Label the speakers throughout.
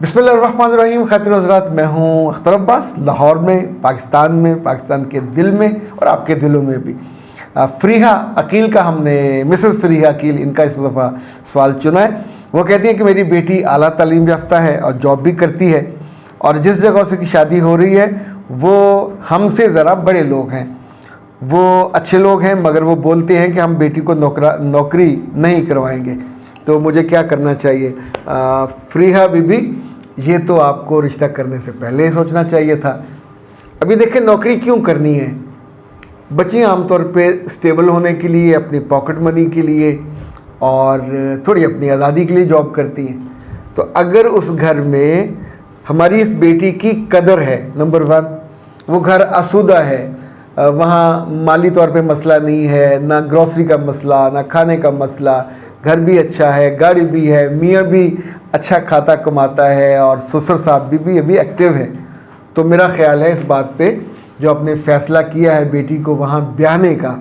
Speaker 1: बिस्मिल्लाहिर्रहमानिर्रहीम। खातिन हज़रात, मैं हूँ अख्तर अब्बास, लाहौर में, पाकिस्तान के दिल में और आपके दिलों में भी। फ़रीहा अकील का हमने मिसेस फ़रीहा अकील इनका इस दफ़ा सवाल चुना है। वो कहती हैं कि मेरी बेटी आला तालीम याफ्ता है और जॉब भी करती है, और जिस जगह से की शादी हो रही है वो हमसे ज़रा बड़े लोग हैं। वो अच्छे लोग हैं, मगर वो बोलते हैं कि हम बेटी को नौकरी नहीं करवाएंगे। तो मुझे क्या करना चाहिए? फ़रीहा बीबी, ये तो आपको रिश्ता करने से पहले ही सोचना चाहिए था। अभी देखें, नौकरी क्यों करनी है? बच्चियाँ आमतौर पे स्टेबल होने के लिए, अपनी पॉकेट मनी के लिए और थोड़ी अपनी आज़ादी के लिए जॉब करती हैं। तो अगर उस घर में हमारी इस बेटी की कदर है, नंबर 1, वो घर आसूदा है, वहाँ माली तौर पे मसला नहीं है, ना ग्रॉसरी का मसला, ना खाने का मसला, घर भी अच्छा है, गाड़ी भी है, मियाँ भी अच्छा खाता कमाता है और ससुर साहब भी अभी एक्टिव है, तो मेरा ख्याल है इस बात पे जो आपने फ़ैसला किया है बेटी को वहाँ ब्याहने का,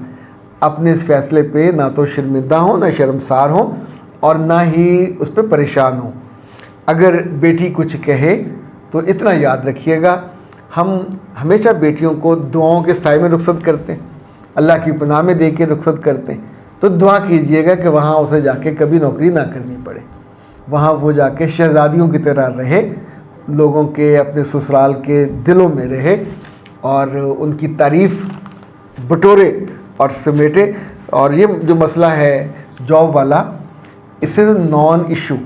Speaker 1: अपने इस फ़ैसले पे ना तो शर्मिंदा हो, ना शर्मसार हो और ना ही उस पर परेशान हो। अगर बेटी कुछ कहे तो इतना याद रखिएगा, हम हमेशा बेटियों को दुआओं के साए में रुखसत करते हैं, अल्लाह की पनाह में दे के रुखसत करते हैं। तो दुआ कीजिएगा कि वहाँ उसे जाके कभी नौकरी ना करनी पड़े, वहाँ वो जाके शहज़ादियों की तरह रहे, लोगों के, अपने ससुराल के दिलों में रहे और उनकी तारीफ़ बटोरे और समेटे। और ये जो मसला है जॉब वाला, इससे नॉन इशू,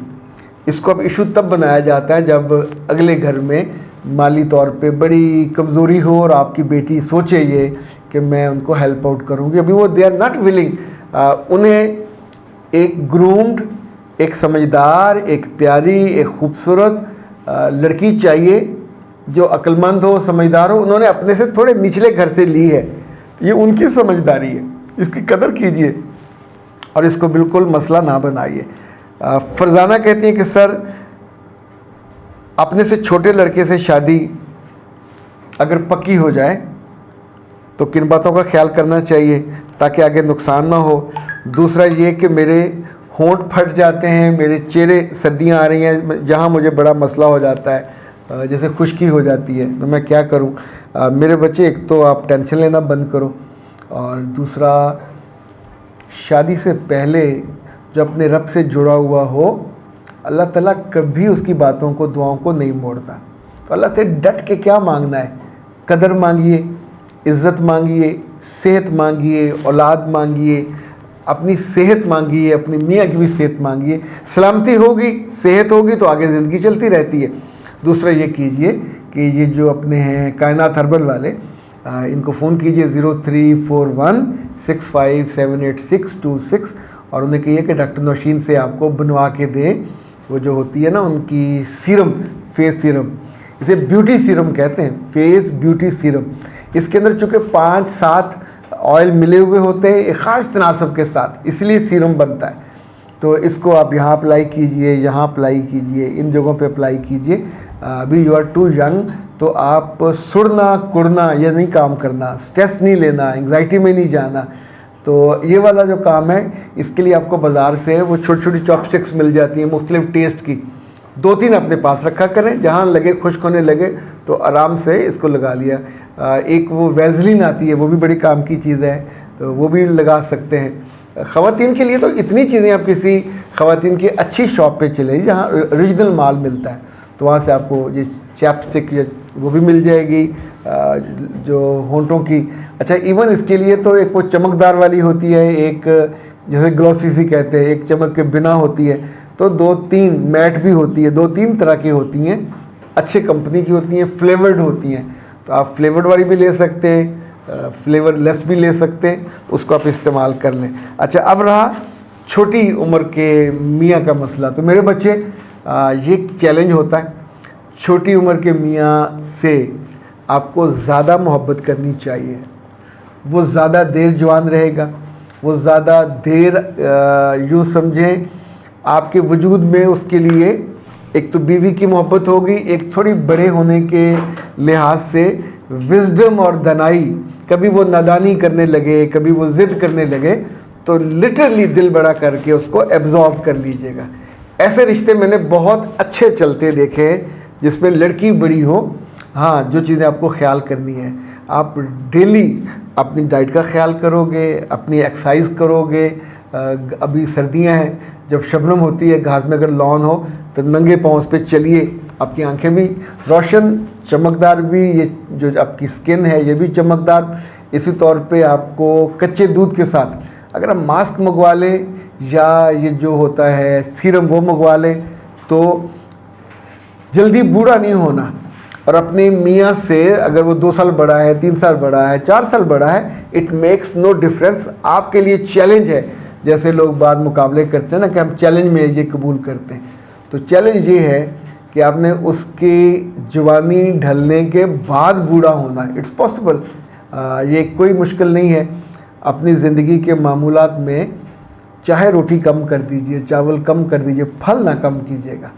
Speaker 1: इसको अब इशू तब बनाया जाता है जब अगले घर में माली तौर पे बड़ी कमज़ोरी हो और आपकी बेटी सोचे ये कि मैं उनको हेल्प आउट करूँगी। अभी वो दे आर नॉट विलिंग। उन्हें एक ग्रूम्ड, एक समझदार, एक प्यारी, एक खूबसूरत लड़की चाहिए जो अक्लमंद हो, समझदार हो। उन्होंने अपने से थोड़े निचले घर से ली है, ये उनकी समझदारी है, इसकी कदर कीजिए और इसको बिल्कुल मसला ना बनाइए। फरजाना कहती हैं कि सर, अपने से छोटे लड़के से शादी अगर पक्की हो जाए तो किन बातों का ख्याल करना चाहिए ताकि आगे नुकसान ना हो? दूसरा ये कि मेरे होंठ फट जाते हैं, मेरे चेहरे, सर्दियाँ आ रही हैं जहाँ मुझे बड़ा मसला हो जाता है, जैसे खुश्की हो जाती है, तो मैं क्या करूँ? मेरे बच्चे, एक तो आप टेंशन लेना बंद करो, और दूसरा शादी से पहले जो अपने रब से जुड़ा हुआ हो, अल्लाह ताला कभी उसकी बातों को, दुआओं को नहीं मोड़ता। तो अल्लाह से डट के क्या मांगना है? कदर मांगिए, इज़्ज़त मांगिए, सेहत मांगिए, औलाद मांगिए, अपनी सेहत मांगिए, अपनी मियाँ की भी सेहत मांगिए। सलामती होगी, सेहत होगी तो आगे ज़िंदगी चलती रहती है। दूसरा ये कीजिए कि ये जो अपने हैं कायनात हर्बल वाले, इनको फ़ोन कीजिए 0341657826 और उन्हें कहिए कि डॉक्टर नौशीन से आपको बनवा के दें वो जो होती है ना उनकी सीरम, फेस सीरम, इसे ब्यूटी सीरम कहते हैं, फेस ब्यूटी सीरम। इसके अंदर चूँकि 5-7 ऑयल मिले हुए होते हैं एक ख़ास तनासब के साथ, इसलिए सीरम बनता है। तो इसको आप यहाँ अप्लाई कीजिए, यहाँ अप्लाई कीजिए, इन जगहों पे अप्लाई कीजिए। अभी यू आर टू यंग, तो आप सुड़ना कुड़ना ये नहीं काम करना, स्ट्रेस नहीं लेना, एंग्जाइटी में नहीं जाना। तो ये वाला जो काम है, इसके लिए आपको बाज़ार से वो छोटी छोटी चॉपस्टिक्स मिल जाती हैं मुख्तलिफ़ टेस्ट की, 2-3 अपने पास रखा करें, जहाँ लगे, खुश्क होने लगे तो आराम से इसको लगा लिया। एक वो वैज़लिन आती है, वो भी बड़ी काम की चीज़ है, तो वो भी लगा सकते हैं। ख़वातीन के लिए तो इतनी चीज़ें, आप किसी ख़वातीन की अच्छी शॉप पे चले जहाँ ओरिजिनल माल मिलता है, तो वहाँ से आपको ये चैपस्टिक वो भी मिल जाएगी, जो होंठों की। अच्छा, इवन इसके लिए तो एक वो चमकदार वाली होती है, एक जैसे ग्लॉसी सी कहते हैं, एक चमक के बिना होती है, तो 2-3 मैट भी होती है, 2-3 तरह की होती हैं, अच्छे कंपनी की होती हैं, फ्लेवर्ड होती हैं। तो आप फ्लेवर्ड वाली भी ले सकते हैं, फ्लेवर लेस भी ले सकते हैं, उसको आप इस्तेमाल कर लें। अच्छा, अब रहा छोटी उम्र के मियाँ का मसला। तो मेरे बच्चे, ये चैलेंज होता है, छोटी उम्र के मियाँ से आपको ज़्यादा मोहब्बत करनी चाहिए। वो ज़्यादा देर जवान रहेगा, वो ज़्यादा देर यूँ समझें आपके वजूद में उसके लिए एक तो बीवी की मोहब्बत होगी, एक थोड़ी बड़े होने के लिहाज से विजडम और दनाई। कभी वो नादानी करने लगे, कभी वो ज़िद करने लगे, तो लिटरली दिल बड़ा करके उसको एब्जॉर्ब कर लीजिएगा। ऐसे रिश्ते मैंने बहुत अच्छे चलते देखे हैं जिसमें लड़की बड़ी हो। हाँ, जो चीज़ें आपको ख्याल करनी है, आप डेली अपनी डाइट का ख्याल करोगे, अपनी एक्सरसाइज करोगे। अभी सर्दियां हैं, जब शबनम होती है, घास में अगर लॉन हो तो नंगे पाँव उस पर चलिए, आपकी आंखें भी रोशन, चमकदार भी, ये जो आपकी स्किन है ये भी चमकदार। इसी तौर पे आपको कच्चे दूध के साथ अगर आप मास्क मंगवा लें या ये जो होता है सीरम वो मंगवा लें तो जल्दी बूढ़ा नहीं होना। और अपने मियाँ से अगर वो 2 साल बड़ा है, 3 साल बड़ा है, 4 साल बड़ा है, इट मेक्स नो डिफरेंस। आपके लिए चैलेंज है, जैसे लोग बाद मुकाबले करते हैं ना कि हम चैलेंज में ये कबूल करते हैं, तो चैलेंज ये है कि आपने उसकी जवानी ढलने के बाद बूढ़ा होना है। इट्स पॉसिबल, ये कोई मुश्किल नहीं है। अपनी ज़िंदगी के मामूलात में चाहे रोटी कम कर दीजिए, चावल कम कर दीजिए, फल ना कम कीजिएगा।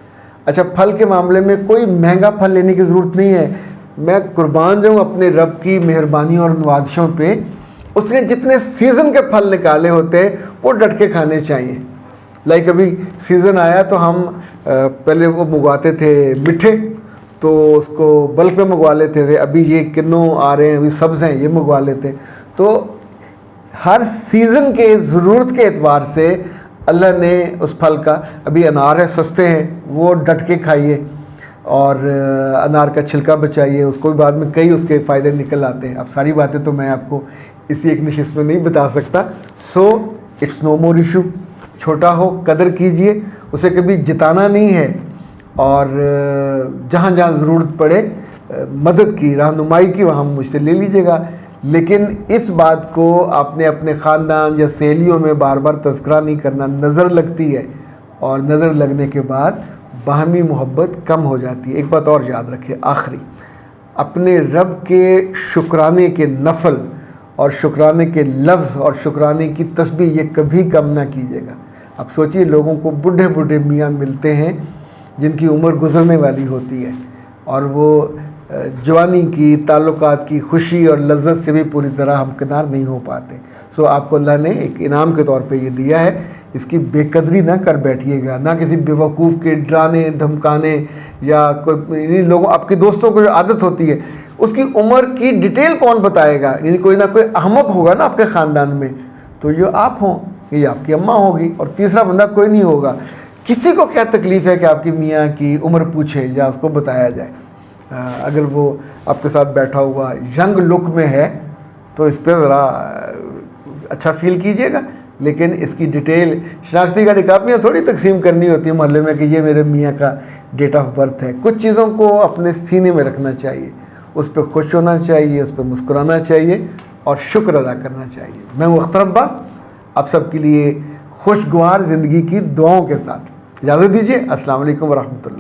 Speaker 1: अच्छा, फल के मामले में कोई महंगा फल लेने की ज़रूरत नहीं है। मैं कुर्बान जाऊँ अपने रब की मेहरबानी और नवाज़िशों पे, उसने जितने सीज़न के फल निकाले होते हैं वो डट के खाने चाहिए। लाइक अभी सीज़न आया तो हम पहले वो मंगवाते थे मीठे, तो उसको बल्क में मंगवा लेते थे। अभी ये किन्नू आ रहे हैं, अभी सब्ज़ हैं, ये मंगवा लेते हैं। तो हर सीज़न के ज़रूरत के एतबार से अल्लाह ने उस फल का, अभी अनार है, सस्ते हैं, वो डट के खाइए और अनार का छिलका बचाइए, उसको भी बाद में कई उसके फ़ायदे निकल आते हैं। अब सारी बातें तो मैं आपको इसी एक नशिस्त में नहीं बता सकता। So it's no more issue. छोटा हो कदर कीजिए, उसे कभी जिताना नहीं है, और जहाँ जहाँ ज़रूरत पड़े मदद की, रहनुमाई की, वहाँ मुझसे ले लीजिएगा। लेकिन इस बात को आपने अपने ख़ानदान या सहेलियों में बार बार तज़किरा नहीं करना। नज़र लगती है और नज़र लगने के बाद बाहमी मोहब्बत कम हो जाती है। एक बात और याद रखें आखिरी, अपने रब के शुक्राने के नफल और शुक्राने के लफ्ज़ और शुक्राने की तस्बीह ये कभी कम ना कीजिएगा। अब सोचिए, लोगों को बूढ़े बूढ़े मियाँ मिलते हैं जिनकी उम्र गुजरने वाली होती है और वो जवानी की, ताल्लुकात की खुशी और लज्जत से भी पूरी तरह हमकिनार नहीं हो पाते। सो आपको अल्लाह ने एक इनाम के तौर पे ये दिया है, इसकी बेकदरी ना कर बैठिएगा, ना किसी बेवकूफ़ के डराने धमकाने या कोई लोगों, आपके दोस्तों को जो आदत होती है उसकी उम्र की डिटेल कौन बताएगा, यानी कोई ना कोई अहमक होगा ना आपके ख़ानदान में, तो जो आप हों, ये आपकी अम्मा होगी और तीसरा बंदा कोई नहीं होगा। किसी को क्या तकलीफ़ है कि आपकी मियाँ की उम्र पूछे या उसको बताया जाए। अगर वो आपके साथ बैठा हुआ यंग लुक में है तो इस पर ज़रा अच्छा फील कीजिएगा, लेकिन इसकी डिटेल, शनाख्ती कार्ड कापियाँ थोड़ी तकसीम करनी होती है मोहल्ले में कि ये मेरे मियाँ का डेट ऑफ बर्थ है। कुछ चीज़ों को अपने सीने में रखना चाहिए, उस पर खुश होना चाहिए, उस पर मुस्कुराना चाहिए और शुक्र अदा करना चाहिए। मैं हूँ अख्तर अब्बास, आप सबके लिए खुशगवार ज़िंदगी की दुआओं के साथ इजाज़त दीजिए। अस्सलाम वालेकुम व रहमतुल्लाह।